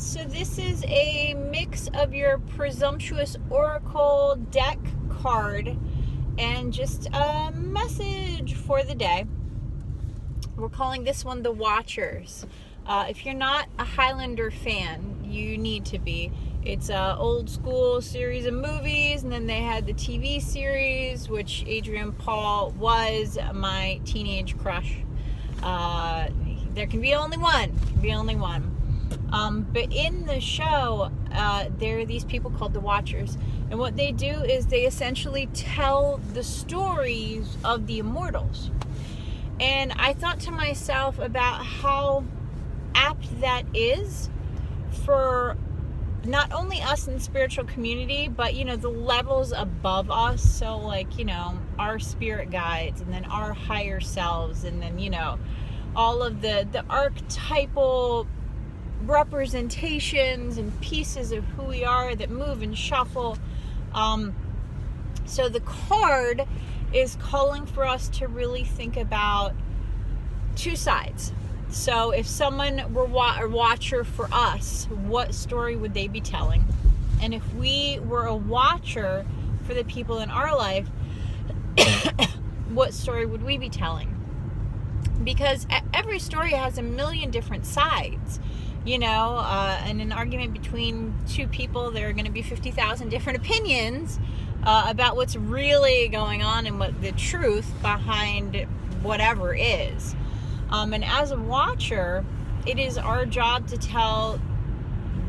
So this is a mix of your Presumptuous Oracle deck card and just a message for the day. We're calling this one The Watchers. If you're not a Highlander fan, you need to be. It's an old school series of movies, and then they had the TV series, which Adrian Paul was my teenage crush. There can be only one. But in the show, there are these people called the Watchers. And what they do is they essentially tell the stories of the immortals. And I thought to myself about how apt that is for not only us in the spiritual community, but, the levels above us. So, our spirit guides, and then our higher selves, and then, all of the archetypal representations and pieces of who we are that move and shuffle. So the card is calling for us to really think about two sides. So if someone were a watcher for us, what story would they be telling? And if we were a watcher for the people in our life, what story would we be telling? Because every story has a million different sides. In an argument between two people, there are going to be 50,000 different opinions about what's really going on and what the truth behind whatever is. And as a watcher, it is our job to tell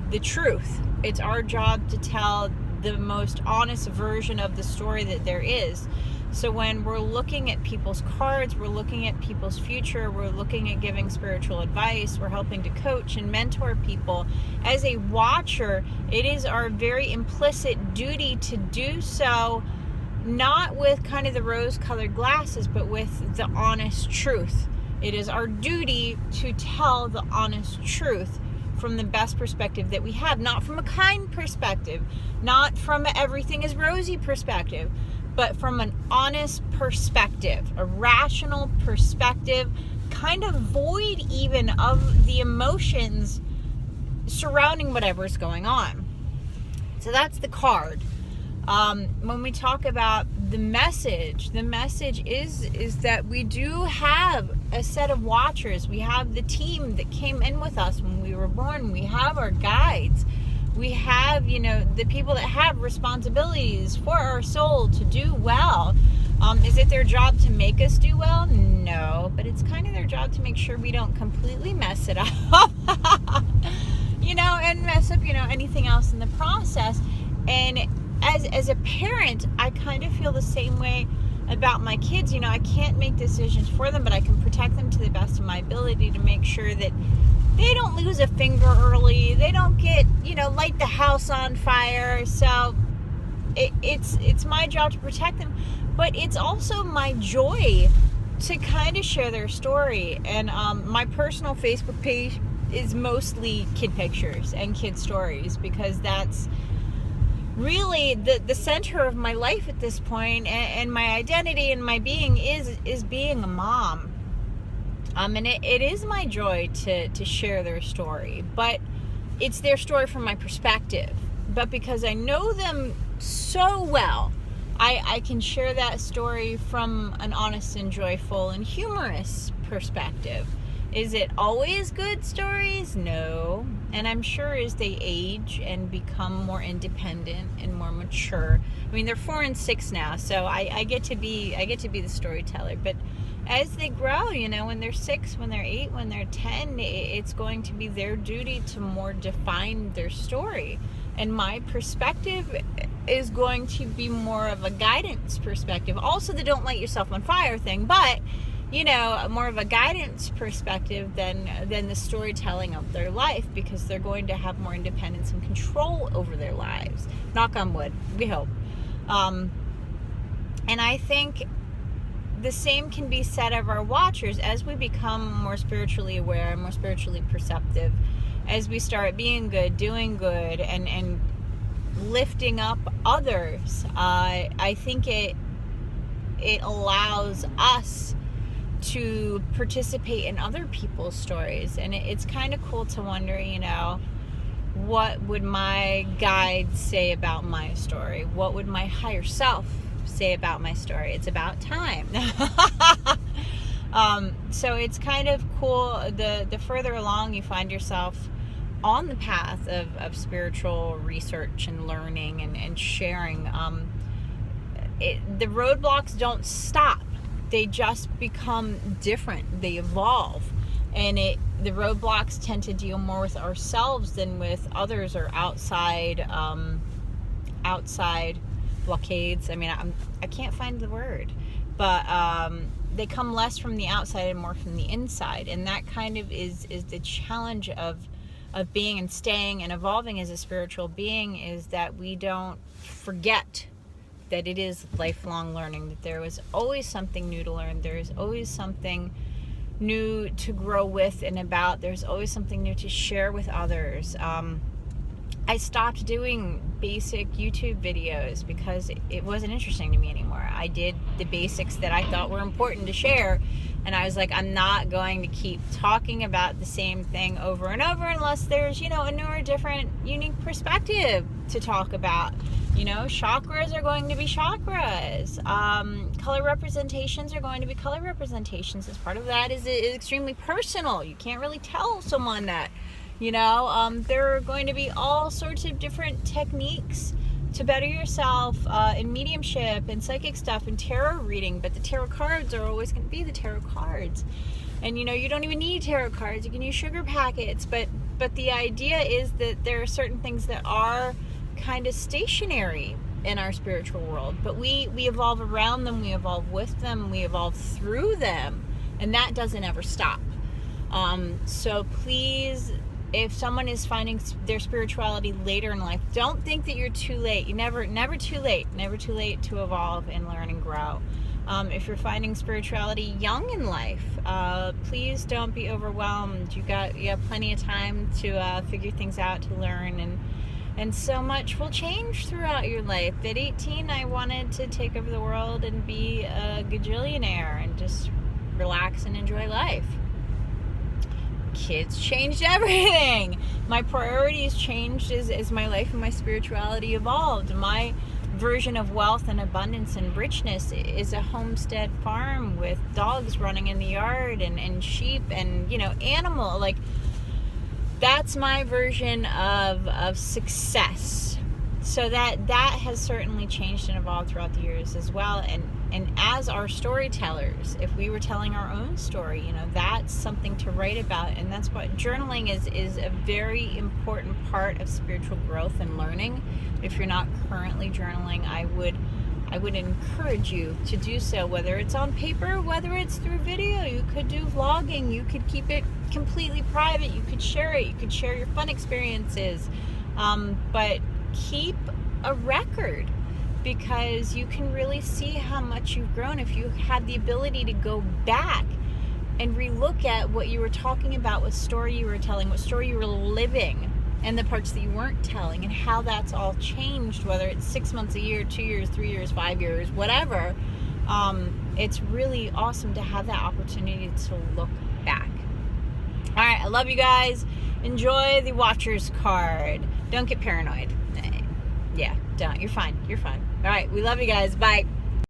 the truth. It's our job to tell the most honest version of the story that there is. So when we're looking at people's cards, we're looking at people's future, we're looking at giving spiritual advice, we're helping to coach and mentor people. As a watcher, it is our very implicit duty to do so, not with kind of the rose-colored glasses, but with the honest truth. It is our duty to tell the honest truth from the best perspective that we have, not from a kind perspective, not from a everything is rosy perspective, but from an honest perspective, a rational perspective, kind of void even of the emotions surrounding whatever's going on. So that's the card. When we talk about the message is that we do have a set of watchers. We have the team that came in with us when we were born. We have our guides. We have, the people that have responsibilities for our soul to do well. Is it their job to make us do well? No, but it's kind of their job to make sure we don't completely mess it up, and mess up, anything else in the process. And as a parent, I kind of feel the same way about my kids. I can't make decisions for them, but I can protect them to the best of my ability to make sure that they don't lose a finger early. They don't get, light the house on fire. So it's my job to protect them, but it's also my joy to kind of share their story. And my personal Facebook page is mostly kid pictures and kid stories, because that's really the center of my life at this point, and my identity and my being is being a mom. And it is my joy to share their story, but it's their story from my perspective. But because I know them so well, I can share that story from an honest and joyful and humorous perspective. Is it always good stories? No. And I'm sure as they age and become more independent and more mature, they're 4 and 6 now, so I get to be the storyteller. But as they grow, when they're 6, when they're 8, when they're 10, it's going to be their duty to more define their story. And my perspective is going to be more of a guidance perspective. Also the don't light yourself on fire thing, but more of a guidance perspective than the storytelling of their life, because they're going to have more independence and control over their lives. Knock on wood, we hope. And I think the same can be said of our watchers. As we become more spiritually aware, more spiritually perceptive, as we start being good, doing good, and lifting up others, I think it allows us to participate in other people's stories. And it's kind of cool to wonder, what would my guide say about my story? What would my higher self say about my story? It's about time. So it's kind of cool. The further along you find yourself on the path of spiritual research and learning and sharing, the roadblocks don't stop. They just become different. They evolve. And the roadblocks tend to deal more with ourselves than with others or outside blockades. I mean, I can't find the word, but they come less from the outside and more from the inside. And that kind of is the challenge of being and staying and evolving as a spiritual being, is that we don't forget that it is lifelong learning, that there was always something new to learn. There is always something new to grow with and about. There's always something new to share with others. I stopped doing basic YouTube videos because it wasn't interesting to me anymore. I did the basics that I thought were important to share, and I was like, I'm not going to keep talking about the same thing over and over unless there's, a newer, different, unique perspective to talk about. Chakras are going to be chakras. Color representations are going to be color representations. As part of that is extremely personal. You can't really tell someone that. There are going to be all sorts of different techniques to better yourself in mediumship and psychic stuff and tarot reading, but the tarot cards are always going to be the tarot cards. And you don't even need tarot cards. You can use sugar packets, but the idea is that there are certain things that are kind of stationary in our spiritual world, but we evolve around them, we evolve with them, we evolve through them, and that doesn't ever stop. So please, if someone is finding their spirituality later in life, don't think that you're too late. You never too late to evolve and learn and grow. If you're finding spirituality young in life, please don't be overwhelmed. You have plenty of time to figure things out, to learn, and so much will change throughout your life. At 18, I wanted to take over the world and be a gajillionaire and just relax and enjoy life. Kids changed everything. My priorities changed as my life and my spirituality evolved. My version of wealth and abundance and richness is a homestead farm with dogs running in the yard and sheep and animal. Like, that's my version of success. So that has certainly changed and evolved throughout the years as well. And as our storytellers, if we were telling our own story, that's something to write about. And that's what journaling is a very important part of spiritual growth and learning. If you're not currently journaling, I would encourage you to do so, whether it's on paper, whether it's through video. You could do vlogging, you could keep it completely private, you could share it, you could share your fun experiences, but keep a record, because you can really see how much you've grown if you had the ability to go back and relook at what you were talking about, what story you were telling, what story you were living, and the parts that you weren't telling, and how that's all changed, whether it's 6 months, a year, 2 years, 3 years, 5 years, whatever. It's really awesome to have that opportunity to look back. All right, I love you guys. Enjoy the Watcher's card. Don't get paranoid. Yeah, don't. You're fine. All right, we love you guys. Bye.